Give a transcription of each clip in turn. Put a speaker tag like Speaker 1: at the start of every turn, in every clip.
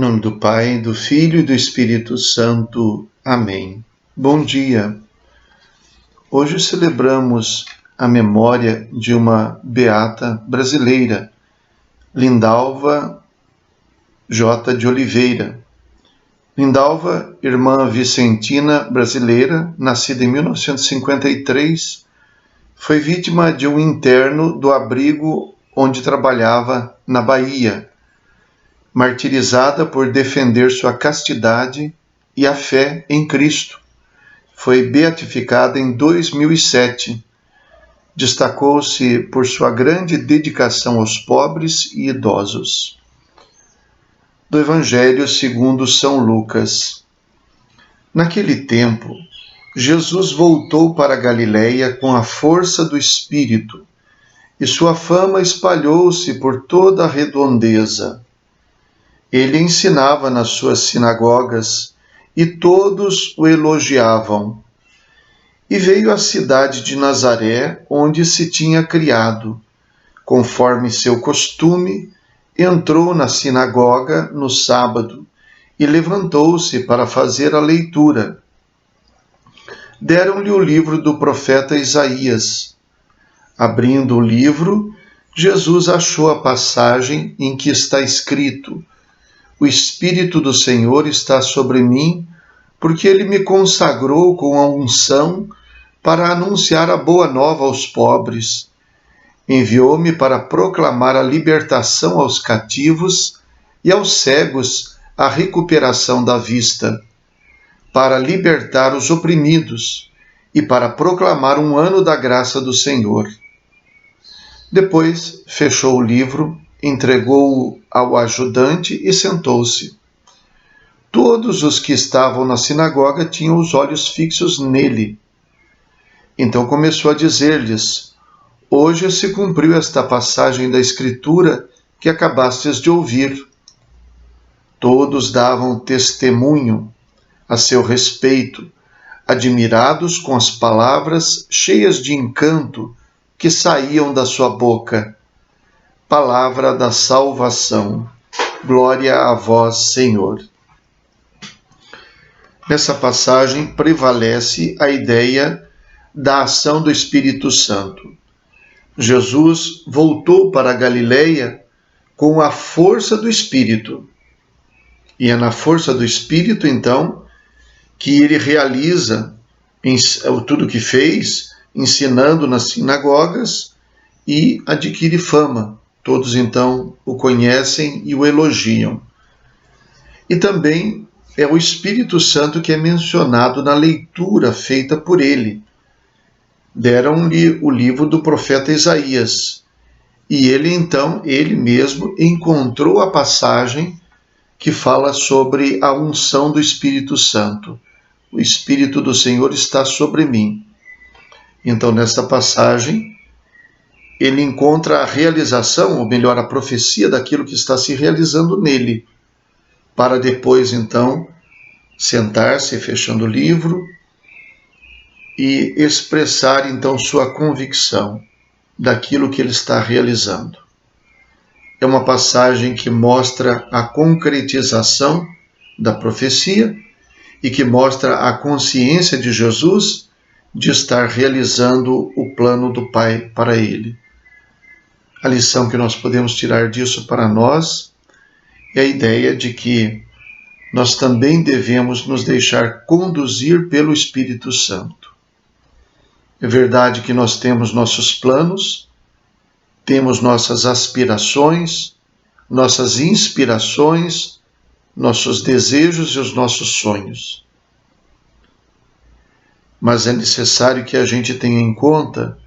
Speaker 1: nome do Pai, do Filho e do Espírito Santo. Amém. Bom dia. Hoje celebramos a memória de uma beata brasileira, Lindalva J. de Oliveira. Lindalva, irmã vicentina brasileira, nascida em 1953, foi vítima de um interno do abrigo onde trabalhava na Bahia, martirizada por defender sua castidade e a fé em Cristo. Foi beatificada em 2007. Destacou-se por sua grande dedicação aos pobres e idosos. Do Evangelho segundo São Lucas. Naquele tempo, Jesus voltou para Galiléia com a força do Espírito, e sua fama espalhou-se por toda a redondeza. Ele ensinava nas suas sinagogas e todos o elogiavam. E veio à cidade de Nazaré, onde se tinha criado. Conforme seu costume, entrou na sinagoga no sábado e levantou-se para fazer a leitura. Deram-lhe o livro do profeta Isaías. Abrindo o livro, Jesus achou a passagem em que está escrito: O Espírito do Senhor está sobre mim, porque Ele me consagrou com a unção para anunciar a boa nova aos pobres. Enviou-me para proclamar a libertação aos cativos e aos cegos a recuperação da vista, para libertar os oprimidos e para proclamar um ano da graça do Senhor. Depois fechou o livro, entregou-o ao ajudante e sentou-se. Todos os que estavam na sinagoga tinham os olhos fixos nele. Então começou a dizer-lhes: Hoje se cumpriu esta passagem da Escritura que acabastes de ouvir. Todos davam testemunho a seu respeito, admirados com as palavras cheias de encanto que saíam da sua boca. Palavra da salvação. Glória a vós, Senhor. Nessa passagem prevalece a ideia da ação do Espírito Santo. Jesus voltou para a Galiléia com a força do Espírito. E é na força do Espírito, então, que ele realiza tudo o que fez, ensinando nas sinagogas, e adquire fama. Todos, então, o conhecem e o elogiam. E também é o Espírito Santo que é mencionado na leitura feita por ele. Deram-lhe o livro do profeta Isaías. E ele, então, ele mesmo encontrou a passagem que fala sobre a unção do Espírito Santo. O Espírito do Senhor está sobre mim. Então, nessa passagem, ele encontra a realização, ou melhor, a profecia daquilo que está se realizando nele, para depois, então, sentar-se, fechando o livro, e expressar, então, sua convicção daquilo que ele está realizando. É uma passagem que mostra a concretização da profecia e que mostra a consciência de Jesus de estar realizando o plano do Pai para ele. A lição que nós podemos tirar disso para nós é a ideia de que nós também devemos nos deixar conduzir pelo Espírito Santo. É verdade que nós temos nossos planos, temos nossas aspirações, nossas inspirações, nossos desejos e os nossos sonhos. Mas é necessário que a gente tenha em conta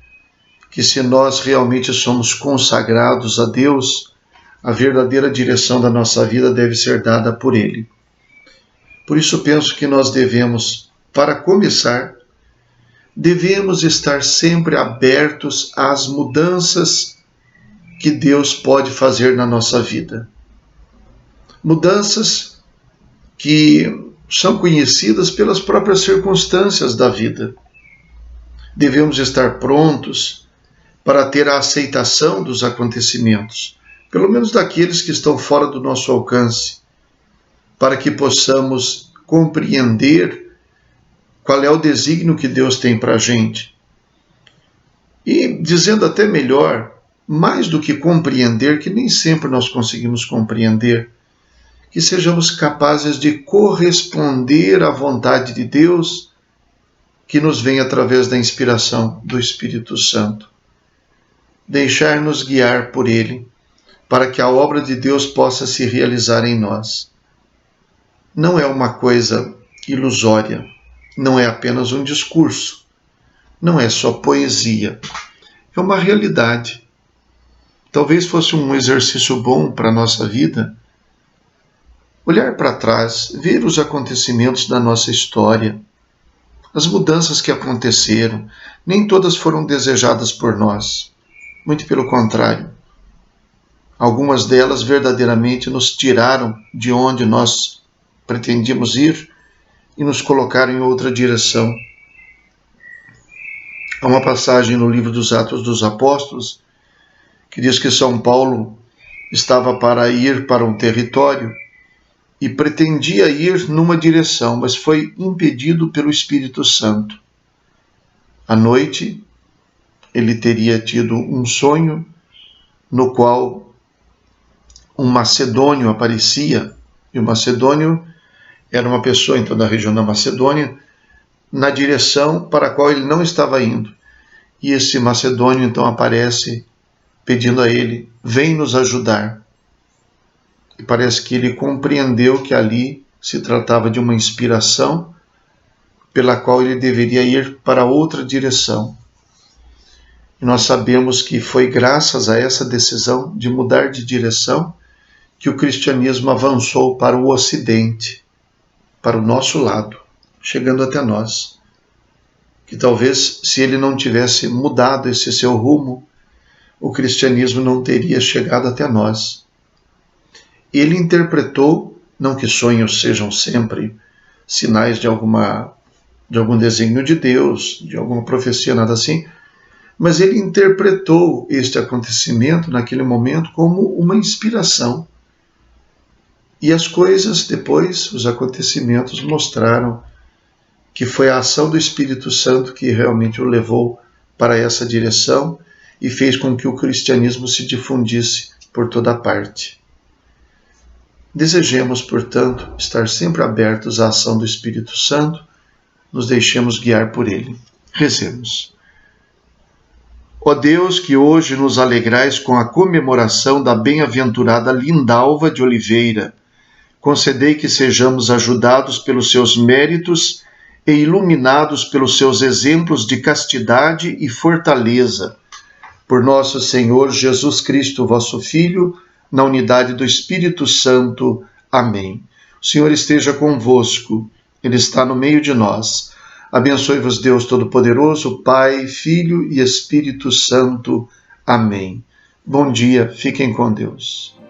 Speaker 1: que se nós realmente somos consagrados a Deus, a verdadeira direção da nossa vida deve ser dada por Ele. Por isso penso que nós devemos, para começar, devemos estar sempre abertos às mudanças que Deus pode fazer na nossa vida. Mudanças que são conhecidas pelas próprias circunstâncias da vida. Devemos estar prontos para ter a aceitação dos acontecimentos, pelo menos daqueles que estão fora do nosso alcance, para que possamos compreender qual é o desígnio que Deus tem para a gente. E dizendo até melhor, mais do que compreender, que nem sempre nós conseguimos compreender, que sejamos capazes de corresponder à vontade de Deus que nos vem através da inspiração do Espírito Santo. Deixar-nos guiar por Ele, para que a obra de Deus possa se realizar em nós. Não é uma coisa ilusória, não é apenas um discurso, não é só poesia, é uma realidade. Talvez fosse um exercício bom para a nossa vida olhar para trás, ver os acontecimentos da nossa história, as mudanças que aconteceram. Nem todas foram desejadas por nós, muito pelo contrário. Algumas delas verdadeiramente nos tiraram de onde nós pretendíamos ir e nos colocaram em outra direção. Há uma passagem no livro dos Atos dos Apóstolos que diz que São Paulo estava para ir para um território e pretendia ir numa direção, mas foi impedido pelo Espírito Santo. À noite, ele teria tido um sonho no qual um macedônio aparecia, e o macedônio era uma pessoa, então, da região da Macedônia, na direção para a qual ele não estava indo. E esse macedônio, então, aparece pedindo a ele, vem nos ajudar. E parece que ele compreendeu que ali se tratava de uma inspiração pela qual ele deveria ir para outra direção. E nós sabemos que foi graças a essa decisão de mudar de direção que o cristianismo avançou para o Ocidente, para o nosso lado, chegando até nós. Que talvez, se ele não tivesse mudado esse seu rumo, o cristianismo não teria chegado até nós. Ele interpretou, não que sonhos sejam sempre sinais de algum desígnio de Deus, de alguma profecia, nada assim, mas ele interpretou este acontecimento naquele momento como uma inspiração. E as coisas depois, os acontecimentos mostraram que foi a ação do Espírito Santo que realmente o levou para essa direção e fez com que o cristianismo se difundisse por toda parte. Desejemos, portanto, estar sempre abertos à ação do Espírito Santo, nos deixemos guiar por ele. Rezemos. Ó Deus, que hoje nos alegrais com a comemoração da bem-aventurada Lindalva de Oliveira, concedei que sejamos ajudados pelos seus méritos e iluminados pelos seus exemplos de castidade e fortaleza. Por nosso Senhor Jesus Cristo, vosso Filho, na unidade do Espírito Santo. Amém. O Senhor esteja convosco, Ele está no meio de nós. Abençoe-vos Deus Todo-Poderoso, Pai, Filho e Espírito Santo. Amém. Bom dia, fiquem com Deus.